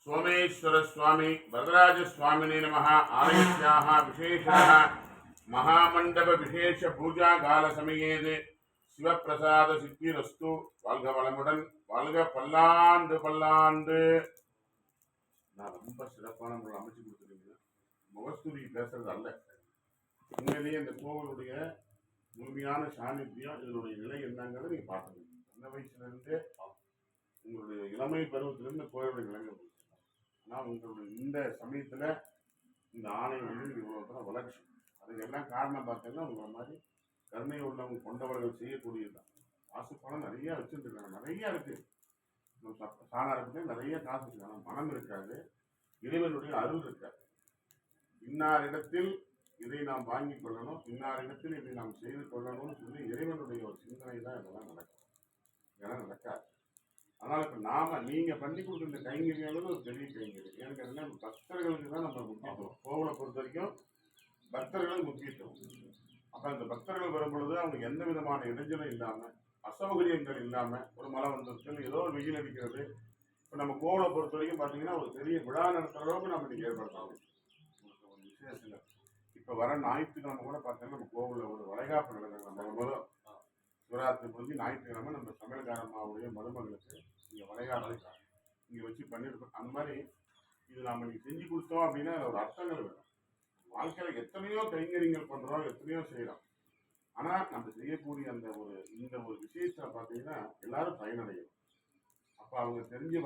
सोमेश्वर स्वामी वरदराज स्वामिने नमः। आलयस्याः विशेषः महामंडप विशेष पूजा काल समये शिवप्रसाद सिद्धिरस्तु। வாழ்க வளமுடன், வாழ்க பல்லாண்டு பல்லாண்டு. நான் ரொம்ப சிறப்பான முறை அமைச்சு கொடுத்துருக்கீங்க. முகஸ்துதி பேசுறது அல்ல, உண்மையிலேயே இந்த கோவிலுடைய முழுமையான சாநித்தியம், இதனுடைய நிலை என்னங்கிறத நீங்க பார்த்துக்கணும். சின்ன வயசுல இருந்தே உங்களுடைய இளமை பருவத்திலிருந்து கோயிலுடைய நிலைமை. ஆனால் உங்களுடைய இந்த சமயத்தில் இந்த ஆணை வந்து இவ்வளோ தூரம் வளர்ச்சி, அதுக்கு எல்லாம் காரணம் பார்த்தீங்கன்னா உங்களை மாதிரி கருணை உள்ளவங்க கொண்டவர்கள் செய்யக்கூடியது தான். காசு பணம் நிறைய வச்சுருக்காங்க, நிறைய இருக்கு. சாணாரத்துலேயே நிறைய காசு இருக்காங்க, மனம் இருக்காது, இறைவனுடைய அருள் இருக்காது. இன்னார் இடத்தில் இதை நாம் வாங்கி கொள்ளணும், இன்னார் இடத்தில் இதை நாம் செய்து கொள்ளணும்னு சொல்லி இறைவனுடைய ஒரு சிந்தனை தான் இதெல்லாம் நடக்கும். இதெல்லாம் நடக்காது. அதனால இப்ப நாம நீங்க பண்ணி கொடுக்குற இந்த கைங்கரியானது ஒரு பெரிய கைங்கரி. ஏன்னு கேட்டீங்கன்னா பக்தர்களுக்கு தான் நம்ம முக்கியத்துவம். கோவிலை பொறுத்த வரைக்கும் பக்தர்களுக்கு முக்கியத்துவம். அப்ப அந்த பக்தர்கள் வரும் பொழுது அவங்க எந்த விதமான இடைஞ்சலும் இல்லாம, அசௌகரியங்கள் இல்லாம, ஒரு மழை வந்துருச்சு, ஏதோ ஒரு வெயில் அடிக்கிறது, இப்ப நம்ம கோவிலை பொறுத்த வரைக்கும் பாத்தீங்கன்னா ஒரு பெரிய விழா நடத்துற அளவுக்கு நம்ம இன்னைக்கு ஏற்படுத்தலாம். ஒரு விசேஷங்கள் இப்ப வர ஞாயிற்றுக்கிழமை கூட பாத்தீங்கன்னா நம்ம கோவில்ல ஒரு வளைகாப்பு நடக்குது. நம்ம முதல் சிவராத்திரி முடிஞ்சு ஞாயிற்றுக்கிழமை நம்ம சமையல்காரம்மாவுடைய மருமகளுக்கு இங்கே வளைகாப்பு இங்கே வச்சு பண்ணியிருக்கோம். அந்த மாதிரி இது நாம் இன்னைக்கு செஞ்சு கொடுத்தோம் அப்படின்னா ஒரு அர்த்தங்கள் வேணும். வாழ்க்கையில் எத்தனையோ கைங்கரியங்கள் பண்ணுறோம், எத்தனையோ செய்கிறோம். ஆனால் நம்ம செய்யக்கூடிய அந்த இந்த ஒரு விஷயத்தை பார்த்தீங்கன்னா எல்லாரும் பயனடையும். அப்போ அவங்க தெரிஞ்சு